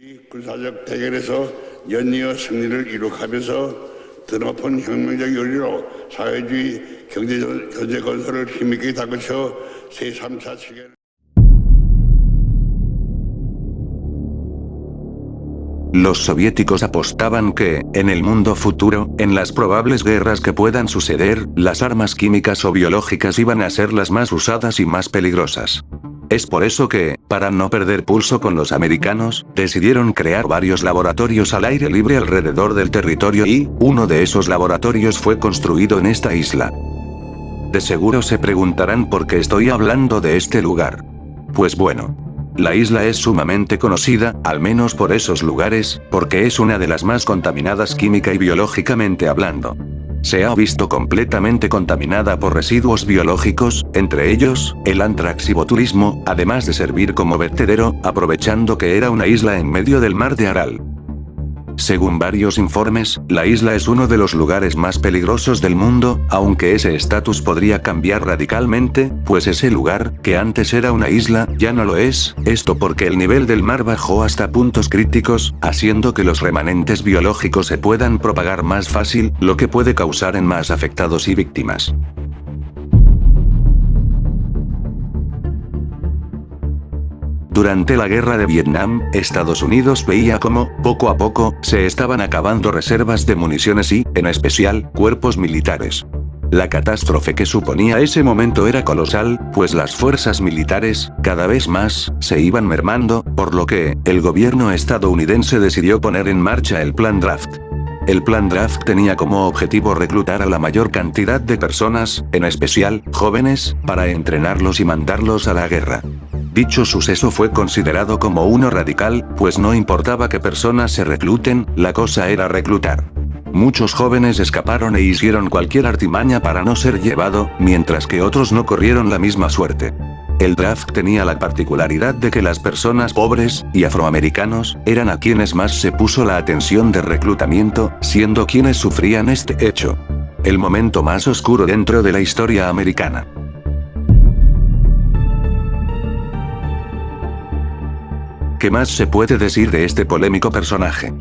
이 군사적 대결에서 연이어 승리를 이룩하면서 드높은 혁명적 요리로 사회주의 경제 건설을 힘있게 다그쳐 제3차 체계를 Los soviéticos apostaban que, en el mundo futuro, en las probables guerras que puedan suceder, las armas químicas o biológicas iban a ser las más usadas y más peligrosas. Es por eso que, para no perder pulso con los americanos, decidieron crear varios laboratorios al aire libre alrededor del territorio y, uno de esos laboratorios fue construido en esta isla. De seguro se preguntarán por qué estoy hablando de este lugar. Pues bueno. La isla es sumamente conocida, al menos por esos lugares, porque es una de las más contaminadas química y biológicamente hablando. Se ha visto completamente contaminada por residuos biológicos, entre ellos, el antrax y botulismo, además de servir como vertedero, aprovechando que era una isla en medio del mar de Aral. Según varios informes, la isla es uno de los lugares más peligrosos del mundo, aunque ese estatus podría cambiar radicalmente, pues ese lugar, que antes era una isla, ya no lo es, esto porque el nivel del mar bajó hasta puntos críticos, haciendo que los remanentes biológicos se puedan propagar más fácil, lo que puede causar en más afectados y víctimas. Durante la guerra de Vietnam, Estados Unidos veía cómo, poco a poco, se estaban acabando reservas de municiones y, en especial, cuerpos militares. La catástrofe que suponía ese momento era colosal, pues las fuerzas militares, cada vez más, se iban mermando, por lo que, el gobierno estadounidense decidió poner en marcha el Plan Draft. El Plan Draft tenía como objetivo reclutar a la mayor cantidad de personas, en especial, jóvenes, para entrenarlos y mandarlos a la guerra. Dicho suceso fue considerado como uno radical, pues no importaba que personas se recluten, la cosa era reclutar. Muchos jóvenes escaparon e hicieron cualquier artimaña para no ser llevado, mientras que otros no corrieron la misma suerte. El draft tenía la particularidad de que las personas pobres, y afroamericanos, eran a quienes más se puso la atención de reclutamiento, siendo quienes sufrían este hecho. El momento más oscuro dentro de la historia americana. ¿Qué más se puede decir de este polémico personaje?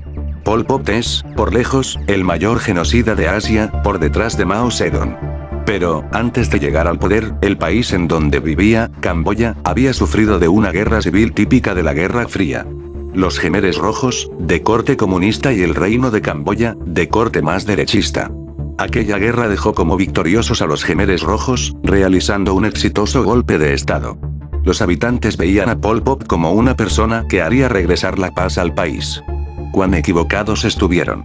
Pol Pot es, por lejos, el mayor genocida de Asia, por detrás de Mao Zedong. Pero, antes de llegar al poder, el país en donde vivía, Camboya, había sufrido de una guerra civil típica de la Guerra Fría. Los Khmeres Rojos, de corte comunista y el Reino de Camboya, de corte más derechista. Aquella guerra dejó como victoriosos a los Khmeres Rojos, realizando un exitoso golpe de estado. Los habitantes veían a Pol Pot como una persona que haría regresar la paz al país. Cuán equivocados estuvieron.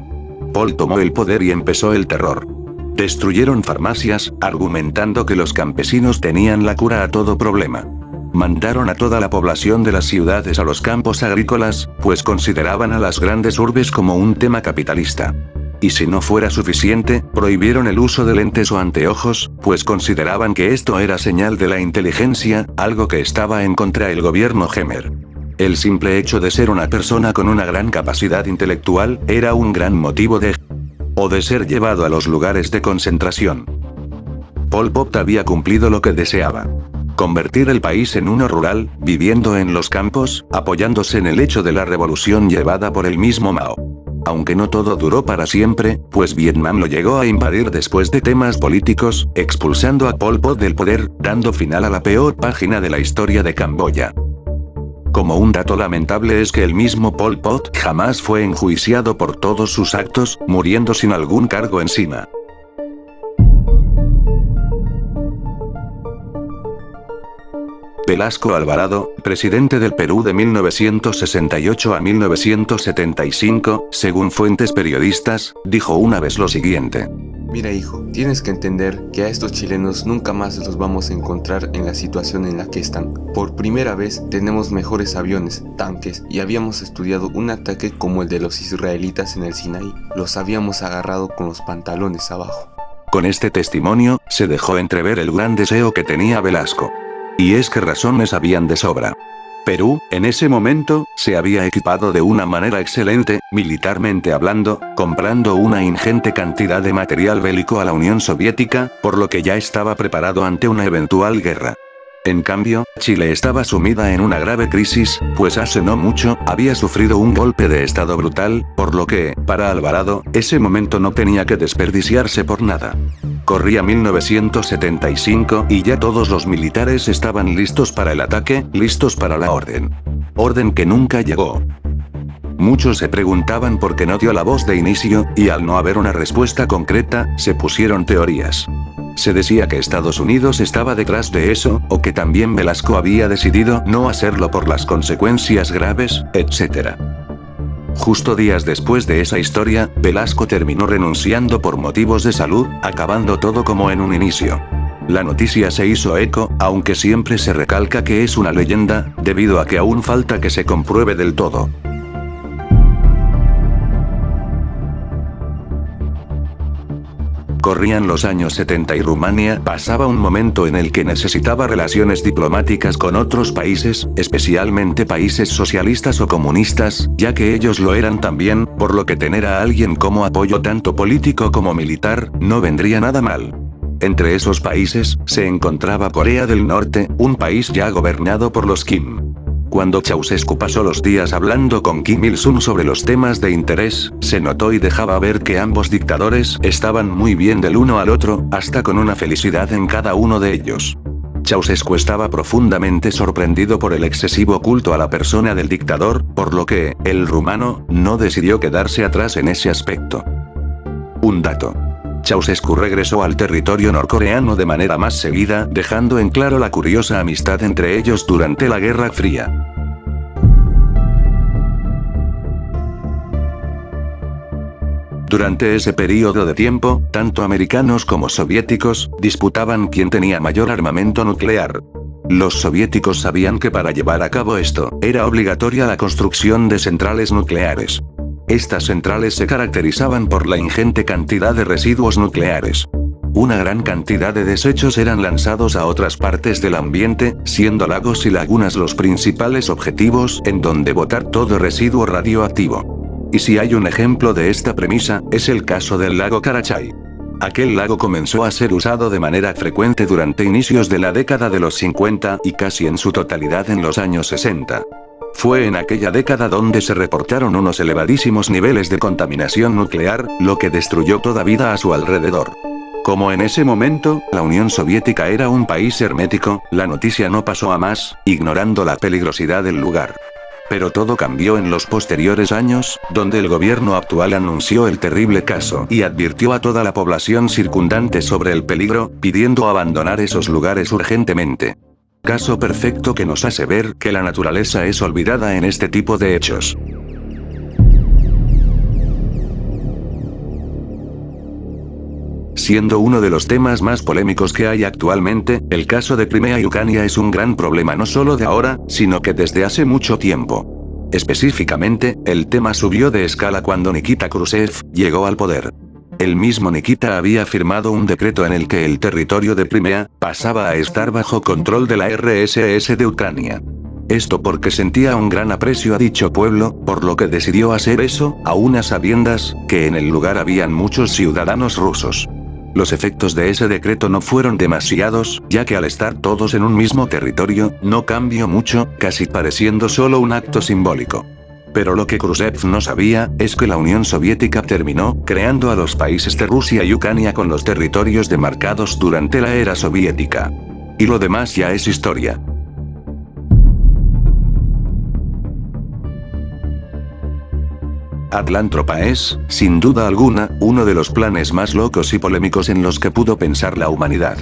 Pol tomó el poder y empezó el terror. Destruyeron farmacias, argumentando que los campesinos tenían la cura a todo problema. Mandaron a toda la población de las ciudades a los campos agrícolas, pues consideraban a las grandes urbes como un tema capitalista. Y si no fuera suficiente, prohibieron el uso de lentes o anteojos, pues consideraban que esto era señal de la inteligencia, algo que estaba en contra del gobierno Khmer. El simple hecho de ser una persona con una gran capacidad intelectual, era un gran motivo de ser llevado a los lugares de concentración. Pol Pot había cumplido lo que deseaba. Convertir el país en uno rural, viviendo en los campos, apoyándose en el hecho de la revolución llevada por el mismo Mao. Aunque no todo duró para siempre, pues Vietnam lo llegó a invadir después de temas políticos, expulsando a Pol Pot del poder, dando final a la peor página de la historia de Camboya. Como un dato lamentable es que el mismo Pol Pot jamás fue enjuiciado por todos sus actos, muriendo sin algún cargo encima. Velasco Alvarado, presidente del Perú de 1968 a 1975, según fuentes periodistas, dijo una vez lo siguiente. Mira hijo, tienes que entender que a estos chilenos nunca más los vamos a encontrar en la situación en la que están. Por primera vez tenemos mejores aviones, tanques y habíamos estudiado un ataque como el de los israelitas en el Sinaí. Los habíamos agarrado con los pantalones abajo. Con este testimonio, se dejó entrever el gran deseo que tenía Velasco. Y es que razones habían de sobra. Perú, en ese momento, se había equipado de una manera excelente, militarmente hablando, comprando una ingente cantidad de material bélico a la Unión Soviética, por lo que ya estaba preparado ante una eventual guerra. En cambio, Chile estaba sumida en una grave crisis, pues hace no mucho, había sufrido un golpe de estado brutal, por lo que, para Alvarado, ese momento no tenía que desperdiciarse por nada. Corría 1975 y ya todos los militares estaban listos para el ataque, listos para la orden. Orden que nunca llegó. Muchos se preguntaban por qué no dio la voz de inicio, y al no haber una respuesta concreta, se pusieron teorías. Se decía que Estados Unidos estaba detrás de eso, o que también Velasco había decidido no hacerlo por las consecuencias graves, etc. Justo días después de esa historia, Velasco terminó renunciando por motivos de salud, acabando todo como en un inicio. La noticia se hizo eco, aunque siempre se recalca que es una leyenda, debido a que aún falta que se compruebe del todo. Corrían los años 70 y Rumania pasaba un momento en el que necesitaba relaciones diplomáticas con otros países, especialmente países socialistas o comunistas, ya que ellos lo eran también, por lo que tener a alguien como apoyo tanto político como militar, no vendría nada mal. Entre esos países, se encontraba Corea del Norte, un país ya gobernado por los Kim. Cuando Ceausescu pasó los días hablando con Kim Il-sung sobre los temas de interés, se notó y dejaba ver que ambos dictadores estaban muy bien del uno al otro, hasta con una felicidad en cada uno de ellos. Ceausescu estaba profundamente sorprendido por el excesivo culto a la persona del dictador, por lo que, el rumano, no decidió quedarse atrás en ese aspecto. Un dato. Ceausescu regresó al territorio norcoreano de manera más seguida, dejando en claro la curiosa amistad entre ellos durante la Guerra Fría. Durante ese periodo de tiempo, tanto americanos como soviéticos disputaban quién tenía mayor armamento nuclear. Los soviéticos sabían que para llevar a cabo esto, era obligatoria la construcción de centrales nucleares. Estas centrales se caracterizaban por la ingente cantidad de residuos nucleares. Una gran cantidad de desechos eran lanzados a otras partes del ambiente, siendo lagos y lagunas los principales objetivos en donde botar todo residuo radioactivo. Y si hay un ejemplo de esta premisa, es el caso del lago Karachay. Aquel lago comenzó a ser usado de manera frecuente durante inicios de la década de los 50 y casi en su totalidad en los años 60. Fue en aquella década donde se reportaron unos elevadísimos niveles de contaminación nuclear, lo que destruyó toda vida a su alrededor. Como en ese momento, la Unión Soviética era un país hermético, la noticia no pasó a más, ignorando la peligrosidad del lugar. Pero todo cambió en los posteriores años, donde el gobierno actual anunció el terrible caso y advirtió a toda la población circundante sobre el peligro, pidiendo abandonar esos lugares urgentemente. Caso perfecto que nos hace ver que la naturaleza es olvidada en este tipo de hechos. Siendo uno de los temas más polémicos que hay actualmente, el caso de Crimea y Ucrania es un gran problema no solo de ahora, sino que desde hace mucho tiempo. Específicamente, el tema subió de escala cuando Nikita Khrushchev llegó al poder. El mismo Nikita había firmado un decreto en el que el territorio de Crimea pasaba a estar bajo control de la RSS de Ucrania. Esto porque sentía un gran aprecio a dicho pueblo, por lo que decidió hacer eso, aun a sabiendas que en el lugar habían muchos ciudadanos rusos. Los efectos de ese decreto no fueron demasiados, ya que al estar todos en un mismo territorio, no cambió mucho, casi pareciendo solo un acto simbólico. Pero lo que Khrushchev no sabía, es que la Unión Soviética terminó creando a los países de Rusia y Ucrania con los territorios demarcados durante la era soviética. Y lo demás ya es historia. Atlántropa es, sin duda alguna, uno de los planes más locos y polémicos en los que pudo pensar la humanidad.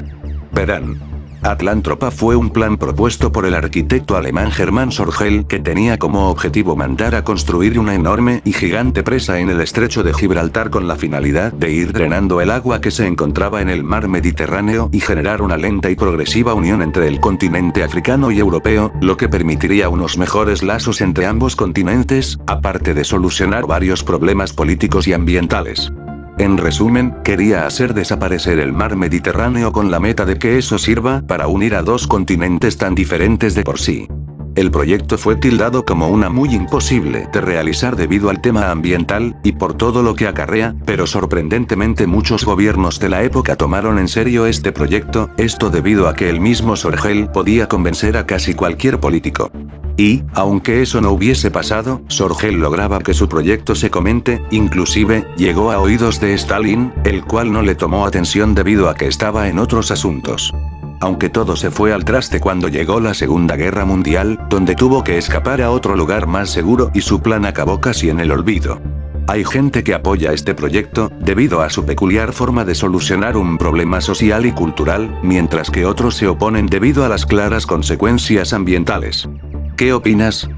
Verán. Atlántropa fue un plan propuesto por el arquitecto alemán Hermann Sorgel que tenía como objetivo mandar a construir una enorme y gigante presa en el estrecho de Gibraltar con la finalidad de ir drenando el agua que se encontraba en el mar Mediterráneo y generar una lenta y progresiva unión entre el continente africano y europeo, lo que permitiría unos mejores lazos entre ambos continentes, aparte de solucionar varios problemas políticos y ambientales. En resumen, quería hacer desaparecer el mar Mediterráneo con la meta de que eso sirva para unir a dos continentes tan diferentes de por sí. El proyecto fue tildado como una muy imposible de realizar debido al tema ambiental, y por todo lo que acarrea, pero sorprendentemente muchos gobiernos de la época tomaron en serio este proyecto, esto debido a que el mismo Sorgel podía convencer a casi cualquier político. Y, aunque eso no hubiese pasado, Sorgel lograba que su proyecto se comente, inclusive, llegó a oídos de Stalin, el cual no le tomó atención debido a que estaba en otros asuntos. Aunque todo se fue al traste cuando llegó la Segunda Guerra Mundial, donde tuvo que escapar a otro lugar más seguro y su plan acabó casi en el olvido. Hay gente que apoya este proyecto, debido a su peculiar forma de solucionar un problema social y cultural, mientras que otros se oponen debido a las claras consecuencias ambientales. ¿Qué opinas?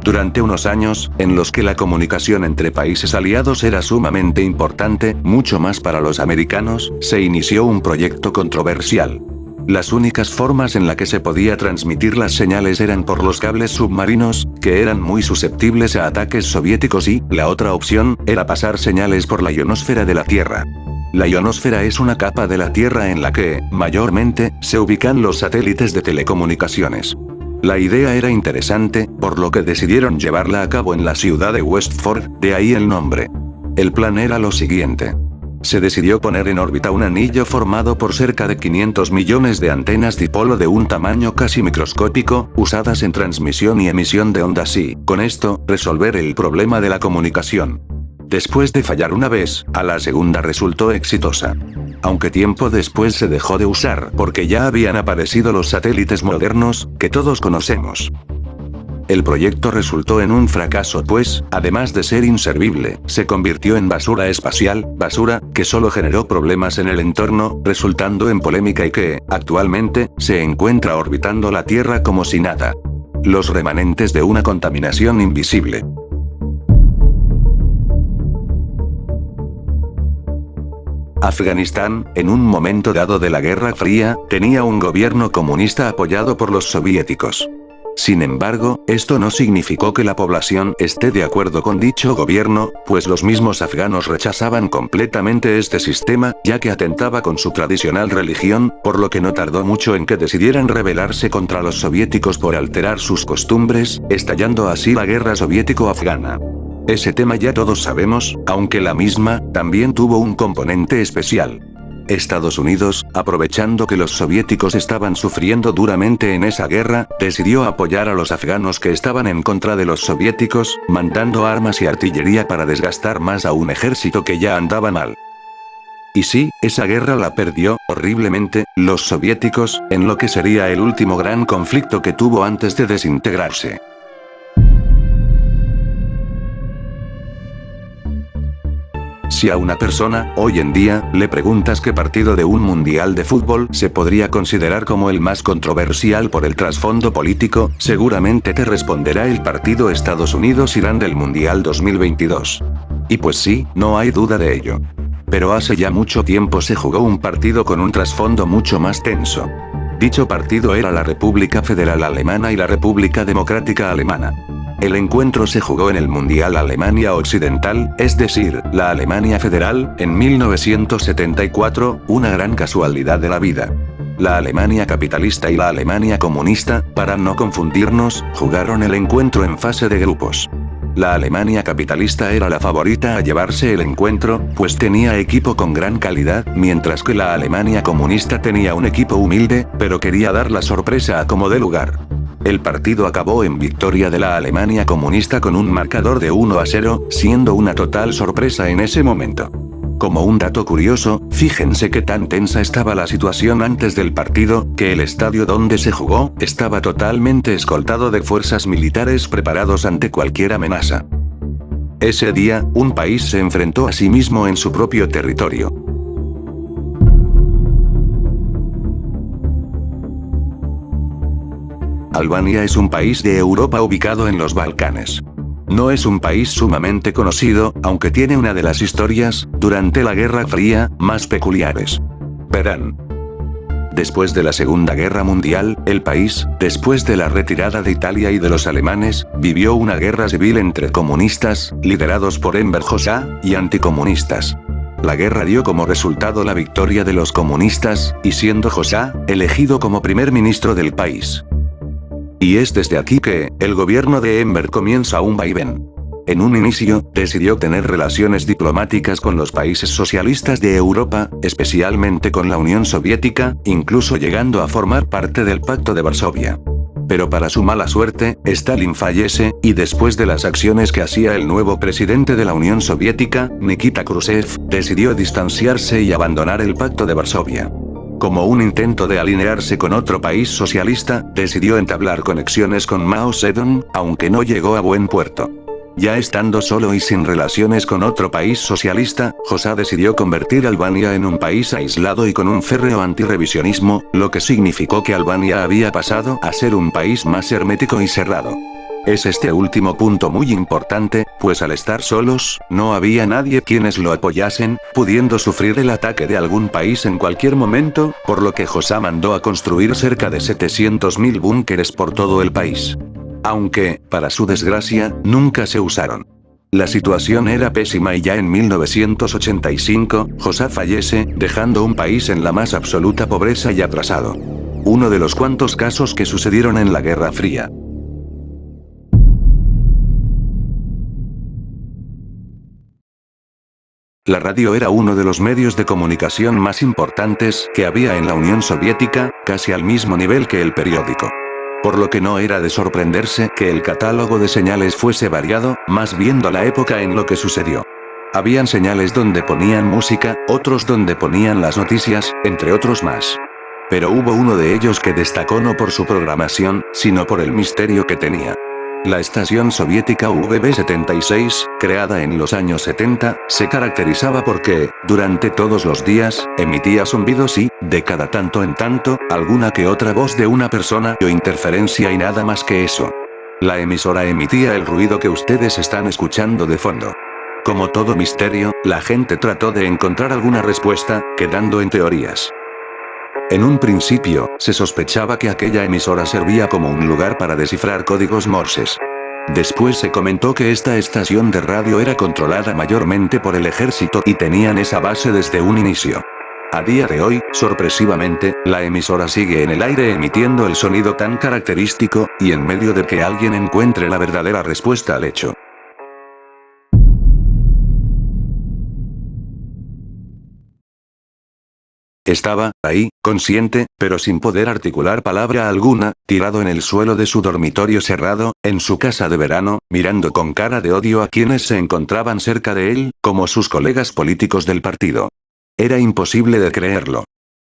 Durante unos años, en los que la comunicación entre países aliados era sumamente importante, mucho más para los americanos, se inició un proyecto controversial. Las únicas formas en las que se podía transmitir las señales eran por los cables submarinos, que eran muy susceptibles a ataques soviéticos y, la otra opción, era pasar señales por la ionosfera de la Tierra. La ionosfera es una capa de la Tierra en la que, mayormente, se ubican los satélites de telecomunicaciones. La idea era interesante, por lo que decidieron llevarla a cabo en la ciudad de Westford, de ahí el nombre. El plan era lo siguiente. Se decidió poner en órbita un anillo formado por cerca de 500 millones de antenas dipolo de un tamaño casi microscópico, usadas en transmisión y emisión de ondas y, con esto, resolver el problema de la comunicación. Después de fallar una vez, a la segunda resultó exitosa. Aunque tiempo después se dejó de usar porque ya habían aparecido los satélites modernos, que todos conocemos. El proyecto resultó en un fracaso pues, además de ser inservible, se convirtió en basura espacial, basura, que solo generó problemas en el entorno, resultando en polémica y que, actualmente, se encuentra orbitando la Tierra como si nada. Los remanentes de una contaminación invisible. Afganistán, en un momento dado de la Guerra Fría, tenía un gobierno comunista apoyado por los soviéticos. Sin embargo, esto no significó que la población esté de acuerdo con dicho gobierno, pues los mismos afganos rechazaban completamente este sistema, ya que atentaba con su tradicional religión, por lo que no tardó mucho en que decidieran rebelarse contra los soviéticos por alterar sus costumbres, estallando así la guerra soviético-afgana. Ese tema ya todos sabemos, aunque la misma, también tuvo un componente especial. Estados Unidos, aprovechando que los soviéticos estaban sufriendo duramente en esa guerra, decidió apoyar a los afganos que estaban en contra de los soviéticos, mandando armas y artillería para desgastar más a un ejército que ya andaba mal. Y sí, esa guerra la perdió, horriblemente, los soviéticos, en lo que sería el último gran conflicto que tuvo antes de desintegrarse. Si a una persona, hoy en día, le preguntas qué partido de un mundial de fútbol se podría considerar como el más controversial por el trasfondo político, seguramente te responderá el partido Estados Unidos-Irán del Mundial 2022. Y pues sí, no hay duda de ello. Pero hace ya mucho tiempo se jugó un partido con un trasfondo mucho más tenso. Dicho partido era la República Federal Alemana y la República Democrática Alemana. El encuentro se jugó en el Mundial Alemania Occidental, es decir, la Alemania Federal, en 1974, una gran casualidad de la vida. La Alemania capitalista y la Alemania comunista, para no confundirnos, jugaron el encuentro en fase de grupos. La Alemania capitalista era la favorita a llevarse el encuentro, pues tenía equipo con gran calidad, mientras que la Alemania comunista tenía un equipo humilde, pero quería dar la sorpresa a como dé lugar. El partido acabó en victoria de la Alemania comunista con un marcador de 1-0, siendo una total sorpresa en ese momento. Como un dato curioso, fíjense qué tan tensa estaba la situación antes del partido, que el estadio donde se jugó, estaba totalmente escoltado de fuerzas militares preparados ante cualquier amenaza. Ese día, un país se enfrentó a sí mismo en su propio territorio. Albania es un país de Europa ubicado en los Balcanes. No es un país sumamente conocido, aunque tiene una de las historias, durante la Guerra Fría, más peculiares. Verán. Después de la Segunda Guerra Mundial, el país, después de la retirada de Italia y de los alemanes, vivió una guerra civil entre comunistas, liderados por Enver Hoxha, y anticomunistas. La guerra dio como resultado la victoria de los comunistas, y siendo Josá elegido como primer ministro del país. Y es desde aquí que el gobierno de Enver comienza un vaivén. En un inicio, decidió tener relaciones diplomáticas con los países socialistas de Europa, especialmente con la Unión Soviética, incluso llegando a formar parte del Pacto de Varsovia. Pero para su mala suerte, Stalin fallece, y después de las acciones que hacía el nuevo presidente de la Unión Soviética, Nikita Khrushchev, decidió distanciarse y abandonar el Pacto de Varsovia. Como un intento de alinearse con otro país socialista, decidió entablar conexiones con Mao Zedong, aunque no llegó a buen puerto. Ya estando solo y sin relaciones con otro país socialista, Josá decidió convertir Albania en un país aislado y con un férreo antirrevisionismo, lo que significó que Albania había pasado a ser un país más hermético y cerrado. Es este último punto muy importante, pues al estar solos, no había nadie quienes lo apoyasen, pudiendo sufrir el ataque de algún país en cualquier momento, por lo que Josá mandó a construir cerca de 700.000 búnkeres por todo el país. Aunque, para su desgracia, nunca se usaron. La situación era pésima y ya en 1985, Josá fallece, dejando un país en la más absoluta pobreza y atrasado. Uno de los cuantos casos que sucedieron en la Guerra Fría. La radio era uno de los medios de comunicación más importantes que había en la Unión Soviética, casi al mismo nivel que el periódico. Por lo que no era de sorprenderse que el catálogo de señales fuese variado, más viendo la época en lo que sucedió. Habían señales donde ponían música, otros donde ponían las noticias, entre otros más. Pero hubo uno de ellos que destacó no por su programación, sino por el misterio que tenía. La estación soviética VB76, creada en los años 70, se caracterizaba porque, durante todos los días, emitía zumbidos y, de cada tanto en tanto, alguna que otra voz de una persona o interferencia y nada más que eso. La emisora emitía el ruido que ustedes están escuchando de fondo. Como todo misterio, la gente trató de encontrar alguna respuesta, quedando en teorías. En un principio, se sospechaba que aquella emisora servía como un lugar para descifrar códigos morses. Después se comentó que esta estación de radio era controlada mayormente por el ejército y tenían esa base desde un inicio. A día de hoy, sorpresivamente, la emisora sigue en el aire emitiendo el sonido tan característico, y en medio de que alguien encuentre la verdadera respuesta al hecho. Estaba ahí, consciente, pero sin poder articular palabra alguna, tirado en el suelo de su dormitorio cerrado, en su casa de verano, mirando con cara de odio a quienes se encontraban cerca de él, como sus colegas políticos del partido. Era imposible de creerlo.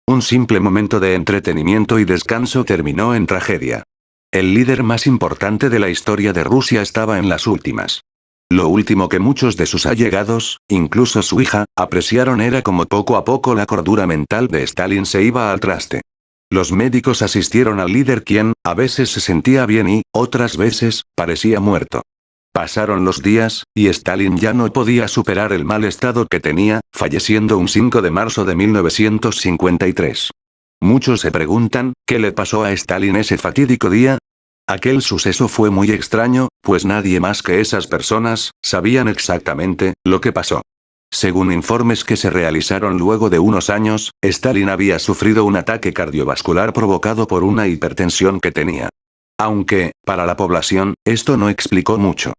Un simple momento de entretenimiento y descanso terminó en tragedia. El líder más importante de la historia de Rusia estaba en las últimas. Lo último que muchos de sus allegados, incluso su hija, apreciaron era como poco a poco la cordura mental de Stalin se iba al traste. Los médicos asistieron al líder quien, a veces se sentía bien y, otras veces, parecía muerto. Pasaron los días, y Stalin ya no podía superar el mal estado que tenía, falleciendo un 5 de marzo de 1953. Muchos se preguntan, ¿qué le pasó a Stalin ese fatídico día? Aquel suceso fue muy extraño, pues nadie más que esas personas sabían exactamente lo que pasó. Según informes que se realizaron luego de unos años, Stalin había sufrido un ataque cardiovascular provocado por una hipertensión que tenía. Aunque, para la población, esto no explicó mucho.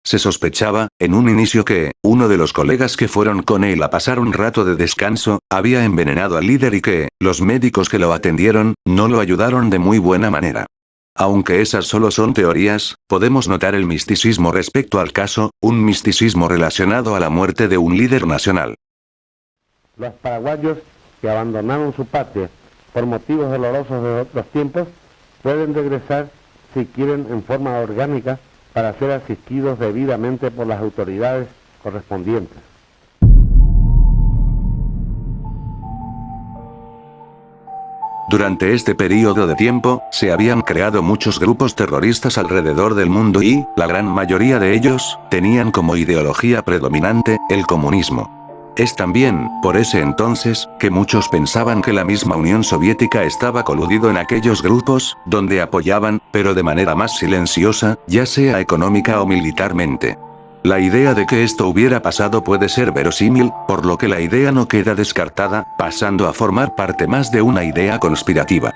Se sospechaba, en un inicio que, uno de los colegas que fueron con él a pasar un rato de descanso, había envenenado al líder y que, los médicos que lo atendieron, no lo ayudaron de muy buena manera. Aunque esas solo son teorías, podemos notar el misticismo respecto al caso, un misticismo relacionado a la muerte de un líder nacional. Los paraguayos que abandonaron su patria por motivos dolorosos de otros tiempos pueden regresar si quieren en forma orgánica para ser asistidos debidamente por las autoridades correspondientes. Durante este periodo de tiempo, se habían creado muchos grupos terroristas alrededor del mundo y, la gran mayoría de ellos, tenían como ideología predominante, el comunismo. Es también, por ese entonces, que muchos pensaban que la misma Unión Soviética estaba coludido en aquellos grupos, donde apoyaban, pero de manera más silenciosa, ya sea económica o militarmente. La idea de que esto hubiera pasado puede ser verosímil, por lo que la idea no queda descartada, pasando a formar parte más de una idea conspirativa.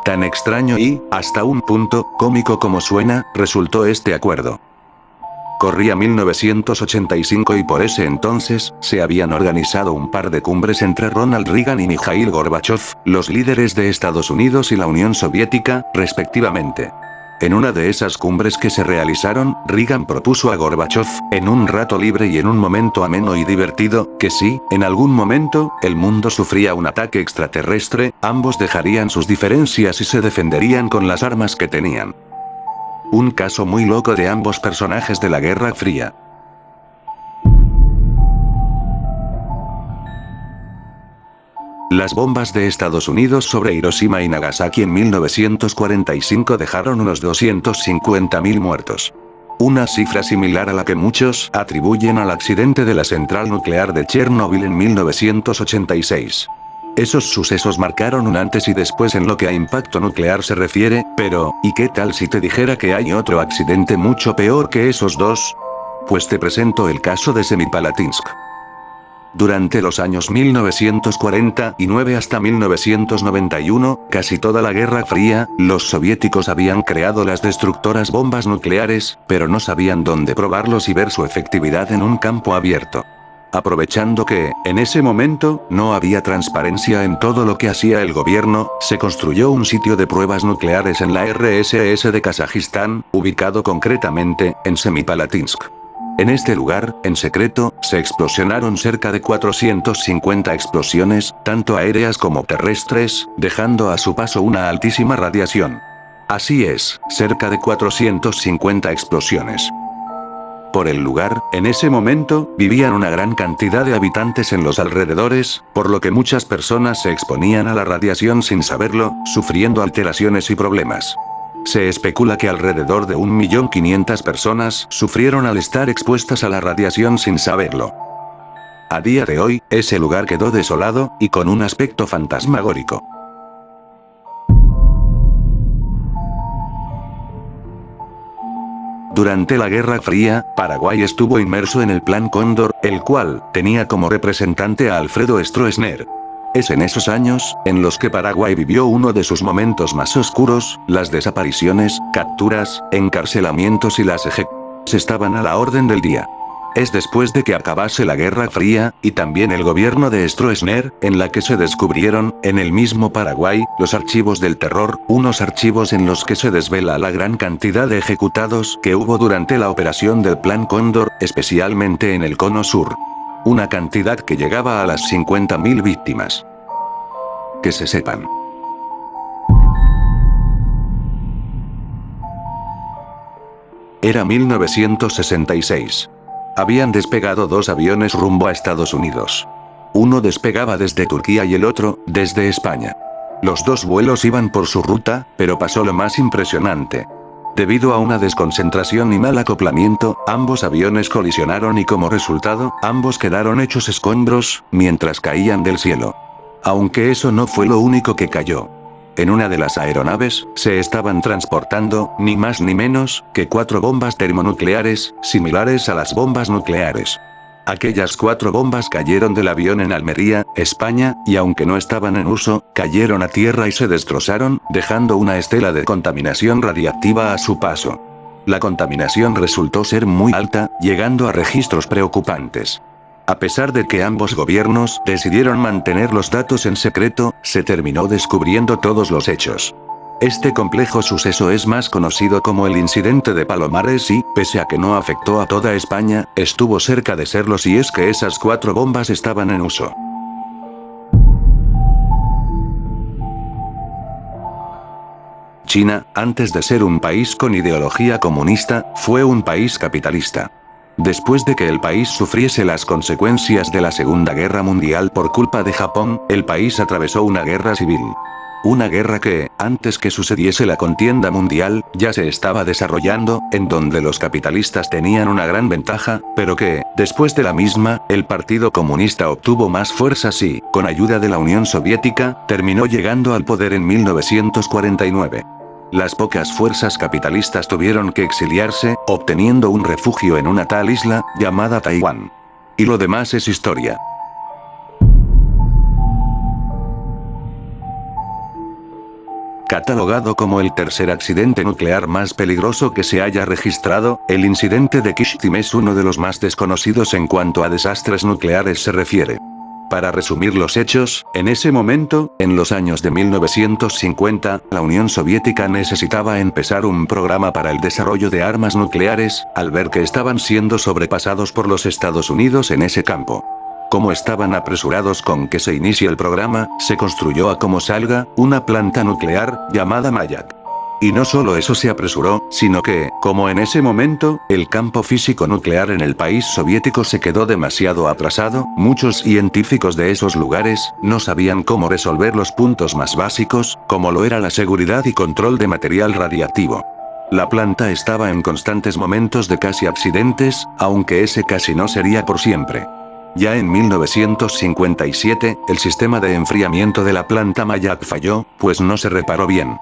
Tan extraño y, hasta un punto, cómico como suena, resultó este acuerdo. Corría 1985 y por ese entonces, se habían organizado un par de cumbres entre Ronald Reagan y Mikhail Gorbachev, los líderes de Estados Unidos y la Unión Soviética, respectivamente. En una de esas cumbres que se realizaron, Reagan propuso a Gorbachev, en un rato libre y en un momento ameno y divertido, que si, en algún momento, el mundo sufría un ataque extraterrestre, ambos dejarían sus diferencias y se defenderían con las armas que tenían. Un caso muy loco de ambos personajes de la Guerra Fría. Las bombas de Estados Unidos sobre Hiroshima y Nagasaki en 1945 dejaron unos 250.000 muertos. Una cifra similar a la que muchos atribuyen al accidente de la central nuclear de Chernóbil en 1986. Esos sucesos marcaron un antes y después en lo que a impacto nuclear se refiere, pero, ¿y qué tal si te dijera que hay otro accidente mucho peor que esos dos? Pues te presento el caso de Semipalatinsk. Durante los años 1949 hasta 1991, casi toda la Guerra Fría, los soviéticos habían creado las destructoras bombas nucleares, pero no sabían dónde probarlos y ver su efectividad en un campo abierto. Aprovechando que, en ese momento, no había transparencia en todo lo que hacía el gobierno, se construyó un sitio de pruebas nucleares en la RSS de Kazajistán, ubicado concretamente, en Semipalatinsk. En este lugar, en secreto, se explosionaron cerca de 450 explosiones, tanto aéreas como terrestres, dejando a su paso una altísima radiación. Así es, cerca de 450 explosiones. Por el lugar, en ese momento, vivían una gran cantidad de habitantes en los alrededores, por lo que muchas personas se exponían a la radiación sin saberlo, sufriendo alteraciones y problemas. Se especula que alrededor de 1.500.000 personas sufrieron al estar expuestas a la radiación sin saberlo. A día de hoy, ese lugar quedó desolado, y con un aspecto fantasmagórico. Durante la Guerra Fría, Paraguay estuvo inmerso en el Plan Cóndor, el cual tenía como representante a Alfredo Stroessner. Es en esos años, en los que Paraguay vivió uno de sus momentos más oscuros, las desapariciones, capturas, encarcelamientos y las ejecuciones estaban a la orden del día. Es después de que acabase la Guerra Fría, y también el gobierno de Stroessner, en la que se descubrieron, en el mismo Paraguay, los archivos del terror, unos archivos en los que se desvela la gran cantidad de ejecutados que hubo durante la operación del Plan Cóndor, especialmente en el Cono Sur. Una cantidad que llegaba a las 50.000 víctimas. Que se sepan. Era 1966. Habían despegado dos aviones rumbo a Estados Unidos. Uno despegaba desde Turquía y el otro, desde España. Los dos vuelos iban por su ruta, pero pasó lo más impresionante. Debido a una desconcentración y mal acoplamiento, ambos aviones colisionaron y como resultado, ambos quedaron hechos escombros, mientras caían del cielo. Aunque eso no fue lo único que cayó. En una de las aeronaves, se estaban transportando, ni más ni menos, que 4 bombas termonucleares, similares a las bombas nucleares. Aquellas 4 bombas cayeron del avión en Almería, España, y aunque no estaban en uso, cayeron a tierra y se destrozaron, dejando una estela de contaminación radiactiva a su paso. La contaminación resultó ser muy alta, llegando a registros preocupantes. A pesar de que ambos gobiernos decidieron mantener los datos en secreto, se terminó descubriendo todos los hechos. Este complejo suceso es más conocido como el incidente de Palomares y, pese a que no afectó a toda España, estuvo cerca de serlo si es que esas 4 bombas estaban en uso. China, antes de ser un país con ideología comunista, fue un país capitalista. Después de que el país sufriese las consecuencias de la Segunda Guerra Mundial por culpa de Japón, el país atravesó una guerra civil. Una guerra que, antes que sucediese la contienda mundial, ya se estaba desarrollando, en donde los capitalistas tenían una gran ventaja, pero que, después de la misma, el Partido Comunista obtuvo más fuerzas y, con ayuda de la Unión Soviética, terminó llegando al poder en 1949. Las pocas fuerzas capitalistas tuvieron que exiliarse, obteniendo un refugio en una tal isla, llamada Taiwán. Y lo demás es historia. Catalogado como el tercer accidente nuclear más peligroso que se haya registrado, el incidente de Kishtim es uno de los más desconocidos en cuanto a desastres nucleares se refiere. Para resumir los hechos, en ese momento, en los años de 1950, la Unión Soviética necesitaba empezar un programa para el desarrollo de armas nucleares, al ver que estaban siendo sobrepasados por los Estados Unidos en ese campo. Como estaban apresurados con que se inicie el programa, se construyó a como salga, una planta nuclear, llamada Mayak. Y no solo eso se apresuró, sino que, como en ese momento, el campo físico nuclear en el país soviético se quedó demasiado atrasado, muchos científicos de esos lugares, no sabían cómo resolver los puntos más básicos, como lo era la seguridad y control de material radiactivo. La planta estaba en constantes momentos de casi accidentes, aunque ese casi no sería por siempre. Ya en 1957, el sistema de enfriamiento de la planta Mayak falló, pues no se reparó bien.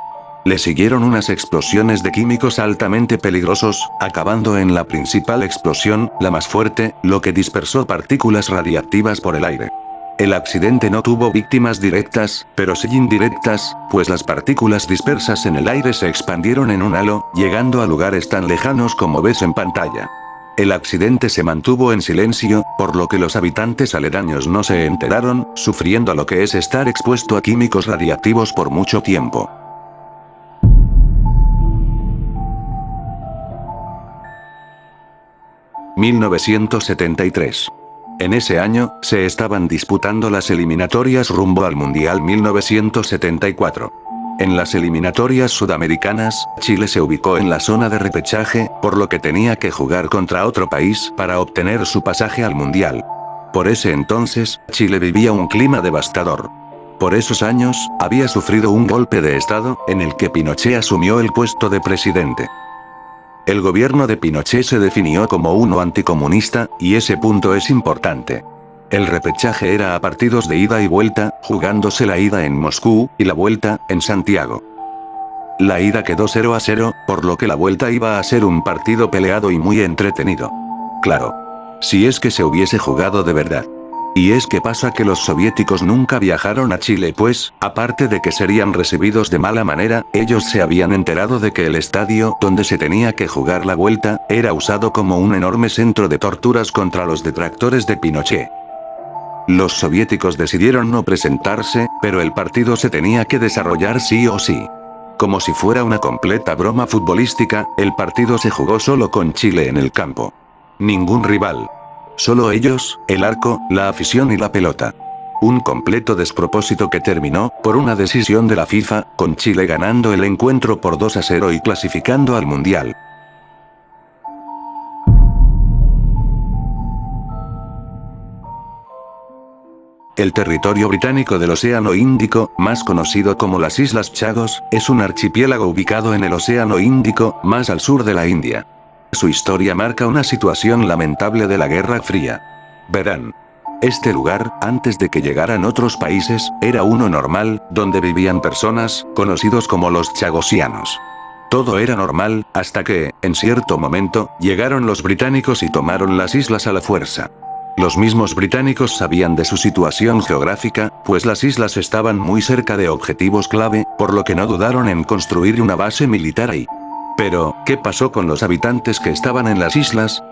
Le siguieron unas explosiones de químicos altamente peligrosos, acabando en la principal explosión, la más fuerte, lo que dispersó partículas radiactivas por el aire. El accidente no tuvo víctimas directas, pero sí indirectas, pues las partículas dispersas en el aire se expandieron en un halo, llegando a lugares tan lejanos como ves en pantalla. El accidente se mantuvo en silencio, por lo que los habitantes aledaños no se enteraron, sufriendo lo que es estar expuesto a químicos radiactivos por mucho tiempo. (1973). En ese año, se estaban disputando las eliminatorias rumbo al Mundial 1974. En las eliminatorias sudamericanas, Chile se ubicó en la zona de repechaje, por lo que tenía que jugar contra otro país para obtener su pasaje al Mundial. Por ese entonces, Chile vivía un clima devastador. Por esos años, había sufrido un golpe de Estado, en el que Pinochet asumió el puesto de presidente. El gobierno de Pinochet se definió como uno anticomunista, y ese punto es importante. El repechaje era a partidos de ida y vuelta, jugándose la ida en Moscú, y la vuelta, en Santiago. La ida quedó 0-0, por lo que la vuelta iba a ser un partido peleado y muy entretenido. Claro. Si es que se hubiese jugado de verdad. Y es que pasa que los soviéticos nunca viajaron a Chile pues, aparte de que serían recibidos de mala manera, ellos se habían enterado de que el estadio donde se tenía que jugar la vuelta, era usado como un enorme centro de torturas contra los detractores de Pinochet. Los soviéticos decidieron no presentarse, pero el partido se tenía que desarrollar sí o sí. Como si fuera una completa broma futbolística, el partido se jugó solo con Chile en el campo. Ningún rival. Solo ellos, el arco, la afición y la pelota. Un completo despropósito que terminó, por una decisión de la FIFA, con Chile ganando el encuentro por 2-0 y clasificando al Mundial. El territorio británico del Océano Índico, más conocido como las Islas Chagos, es un archipiélago ubicado en el Océano Índico, más al sur de la India. Su historia marca una situación lamentable de la Guerra Fría. Verán. Este lugar, antes de que llegaran otros países, era uno normal, donde vivían personas, conocidos como los chagosianos. Todo era normal, hasta que, en cierto momento, llegaron los británicos y tomaron las islas a la fuerza. Los mismos británicos sabían de su situación geográfica, pues las islas estaban muy cerca de objetivos clave, por lo que no dudaron en construir una base militar ahí. Pero, ¿qué pasó con los habitantes que estaban en las islas?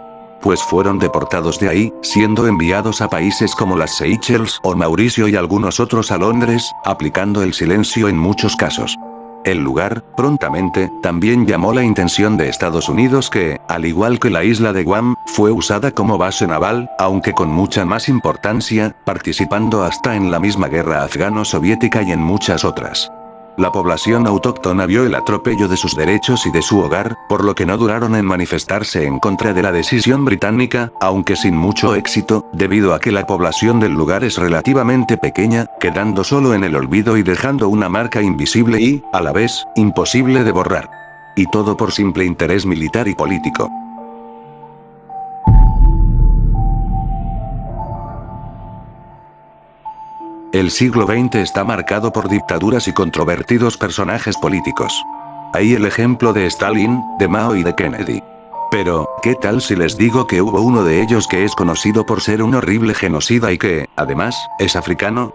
Pues fueron deportados de ahí, siendo enviados a países como las Seychelles o Mauricio y algunos otros a Londres, aplicando el silencio en muchos casos. El lugar, prontamente, también llamó la atención de Estados Unidos que, al igual que la isla de Guam, fue usada como base naval, aunque con mucha más importancia, participando hasta en la misma guerra afgano-soviética y en muchas otras. La población autóctona vio el atropello de sus derechos y de su hogar, por lo que no duraron en manifestarse en contra de la decisión británica, aunque sin mucho éxito, debido a que la población del lugar es relativamente pequeña, quedando solo en el olvido y dejando una marca invisible y, a la vez, imposible de borrar. Y todo por simple interés militar y político. El siglo XX está marcado por dictaduras y controvertidos personajes políticos. Ahí el ejemplo de Stalin, de Mao y de Kennedy. Pero, ¿qué tal si les digo que hubo uno de ellos que es conocido por ser un horrible genocida y que, además, es africano?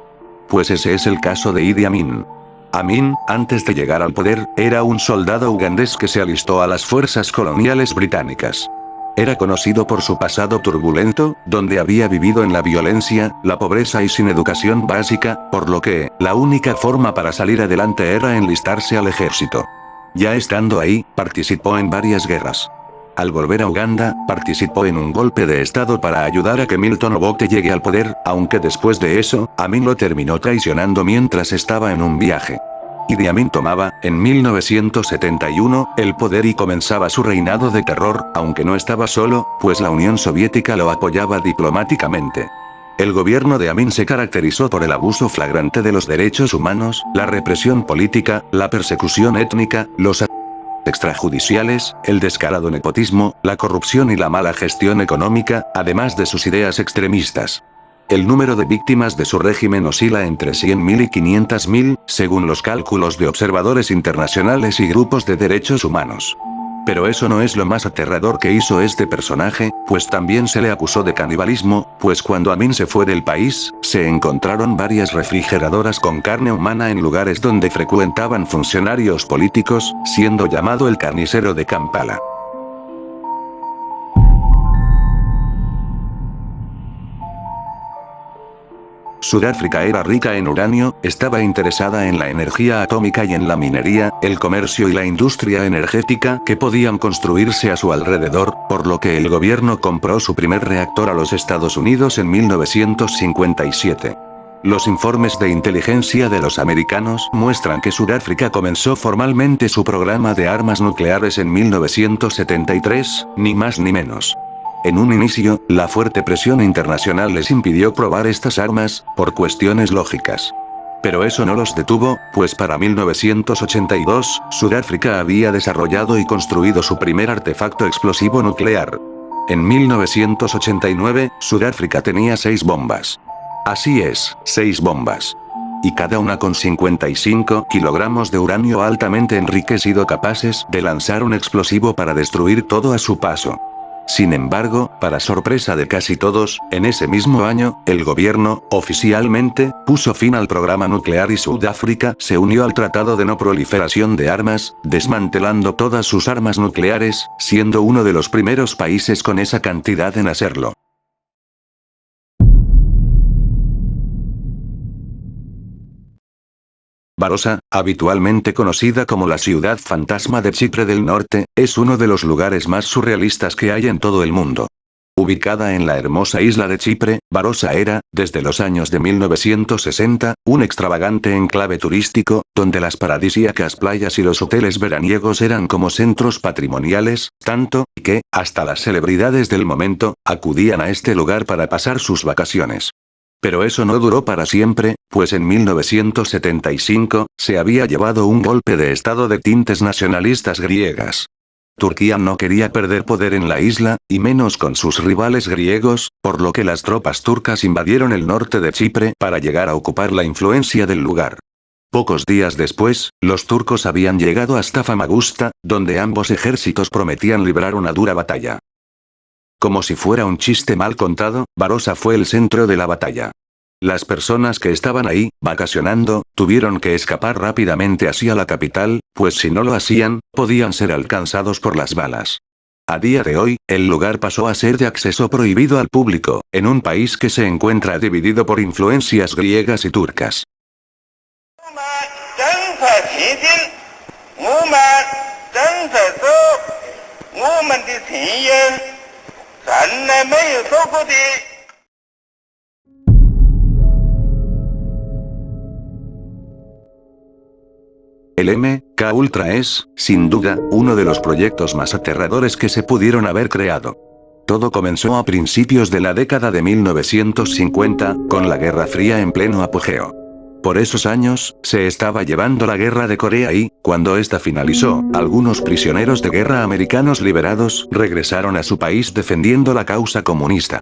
Pues ese es el caso de Idi Amin. Amin, antes de llegar al poder, era un soldado ugandés que se alistó a las fuerzas coloniales británicas. Era conocido por su pasado turbulento, donde había vivido en la violencia, la pobreza y sin educación básica, por lo que, la única forma para salir adelante era enlistarse al ejército. Ya estando ahí, participó en varias guerras. Al volver a Uganda, participó en un golpe de estado para ayudar a que Milton Obote llegue al poder, aunque después de eso, Amin lo terminó traicionando mientras estaba en un viaje. Idi Amin tomaba, en 1971, el poder y comenzaba su reinado de terror, aunque no estaba solo, pues la Unión Soviética lo apoyaba diplomáticamente. El gobierno de Amin se caracterizó por el abuso flagrante de los derechos humanos, la represión política, la persecución étnica, los extrajudiciales, el descarado nepotismo, la corrupción y la mala gestión económica, además de sus ideas extremistas. El número de víctimas de su régimen oscila entre 100.000 y 500.000, según los cálculos de observadores internacionales y grupos de derechos humanos. Pero eso no es lo más aterrador que hizo este personaje, pues también se le acusó de canibalismo, pues cuando Amin se fue del país, se encontraron varias refrigeradoras con carne humana en lugares donde frecuentaban funcionarios políticos, siendo llamado el carnicero de Kampala. Sudáfrica era rica en uranio, estaba interesada en la energía atómica y en la minería, el comercio y la industria energética que podían construirse a su alrededor, por lo que el gobierno compró su primer reactor a los Estados Unidos en 1957. Los informes de inteligencia de los americanos muestran que Sudáfrica comenzó formalmente su programa de armas nucleares en 1973, ni más ni menos. En un inicio, la fuerte presión internacional les impidió probar estas armas, por cuestiones lógicas. Pero eso no los detuvo, pues para 1982, Sudáfrica había desarrollado y construido su primer artefacto explosivo nuclear. En 1989, Sudáfrica tenía 6 bombas. Así es, 6 bombas. Y cada una con 55 kilogramos de uranio altamente enriquecido capaces de lanzar un explosivo para destruir todo a su paso. Sin embargo, para sorpresa de casi todos, en ese mismo año, el gobierno, oficialmente, puso fin al programa nuclear y Sudáfrica se unió al Tratado de No Proliferación de Armas, desmantelando todas sus armas nucleares, siendo uno de los primeros países con esa cantidad en hacerlo. Barossa, habitualmente conocida como la ciudad fantasma de Chipre del Norte, es uno de los lugares más surrealistas que hay en todo el mundo. Ubicada en la hermosa isla de Chipre, Barossa era, desde los años de 1960, un extravagante enclave turístico, donde las paradisíacas playas y los hoteles veraniegos eran como centros patrimoniales, tanto que, hasta las celebridades del momento, acudían a este lugar para pasar sus vacaciones. Pero eso no duró para siempre, pues en 1975, se había llevado un golpe de estado de tintes nacionalistas griegas. Turquía no quería perder poder en la isla, y menos con sus rivales griegos, por lo que las tropas turcas invadieron el norte de Chipre para llegar a ocupar la influencia del lugar. Pocos días después, los turcos habían llegado hasta Famagusta, donde ambos ejércitos prometían librar una dura batalla. Como si fuera un chiste mal contado, Barossa fue el centro de la batalla. Las personas que estaban ahí, vacacionando, tuvieron que escapar rápidamente hacia la capital, pues si no lo hacían, podían ser alcanzados por las balas. A día de hoy, el lugar pasó a ser de acceso prohibido al público, en un país que se encuentra dividido por influencias griegas y turcas. El MK Ultra es, sin duda, uno de los proyectos más aterradores que se pudieron haber creado. Todo comenzó a principios de la década de 1950, con la Guerra Fría en pleno apogeo. Por esos años, se estaba llevando la guerra de Corea y, cuando esta finalizó, algunos prisioneros de guerra americanos liberados regresaron a su país defendiendo la causa comunista.